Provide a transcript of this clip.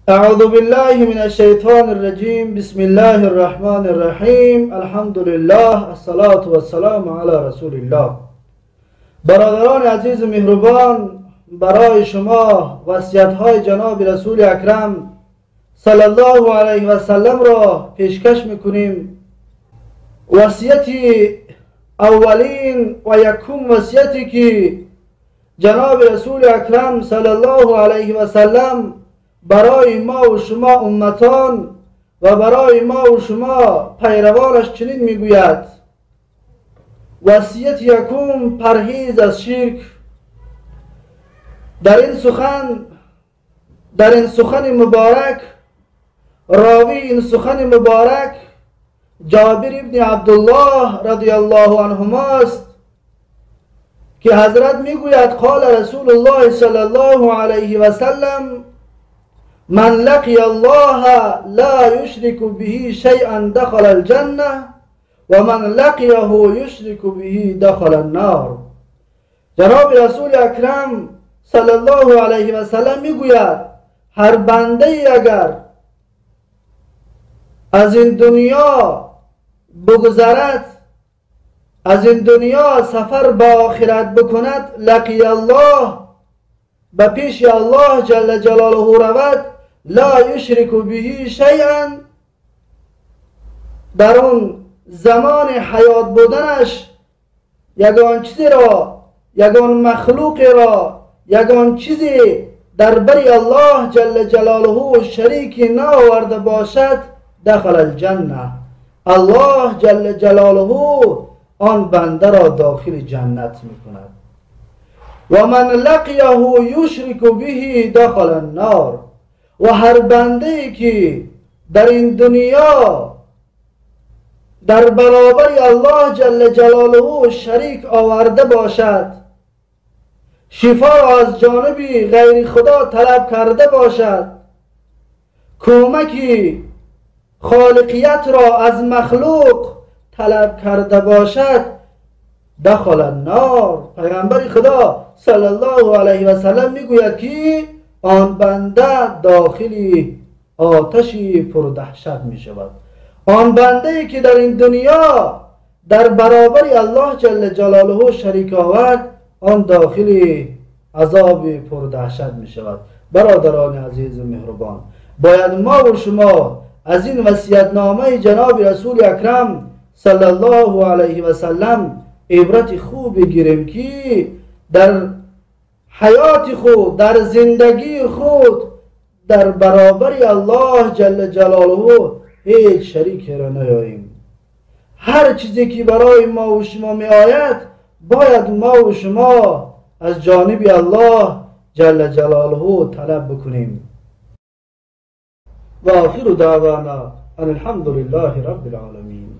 اعوذ بالله من الشیطان الرجیم. بسم الله الرحمن الرحیم. الحمد لله، الصلاة و السلام علی رسول الله. برادران عزیز و مهربان، برای شما وصیت‌های جناب رسول اکرم صلی الله علیه و سلم را پیشکش میکنیم. وصیتی اولین و یکم وصیتی که جناب رسول اکرم صلی الله علیه و سلم برای ما و شما امتان و برای ما و شما پیروانش چنین میگوید: وصیت یکم، پرهیز از شرک. در این سخن مبارک، راوی این سخن مبارک جابر ابن عبدالله رضی الله عنهما است که حضرت میگوید: قال رسول الله صلی الله علیه و سلم: من لقی الله لا یشرک به شیئا دخل الجنه و من لقیه یشرک به دخل النار. جناب رسول اکرم صلی الله علیه و سلم میگوید: هر بنده ای اگر از این دنیا بگذرد، از این دنیا سفر به آخرت بکند، لقی الله، به پیش الله جل جلاله رود، لا یشرک به شیئا، در اون زمان حیات بودنش یگان چیزی را، یگان مخلوق را، یگان چیزی در بری الله جل جلاله شریکی نآورده باشد، دخل الجنه، الله جل جلاله آن بنده را داخل جنت میکند. و من لقیه یشرک به دخل النار، و هر بنده ای که در این دنیا در برابر الله جل جلاله شریک آورده باشد، شفا را از جانب غیر خدا طلب کرده باشد، کمک خالقیت را از مخلوق طلب کرده باشد، دخل النار. پیغمبر خدا صلی الله علیه و سلم میگوید که آن بنده داخل آتش پردهشت می شود. آن بنده ای که در این دنیا در برابر الله جل جلاله شریک آورد، آن داخل عذاب پردهشت می شود. برادران عزیز و مهربان، باید ما و شما از این وصیت‌نامه جناب رسول اکرم صلی الله علیه و سلم عبرت خوب بگیریم که در حیات خود، در زندگی خود، در برابر الله جل جلاله هیچ شریک را نیاییم. هر چیزی که برای ما و شما می آید، باید ما و شما از جانب الله جل جلاله طلب بکنیم. و آخر دعوانا ان الحمد لله رب العالمین.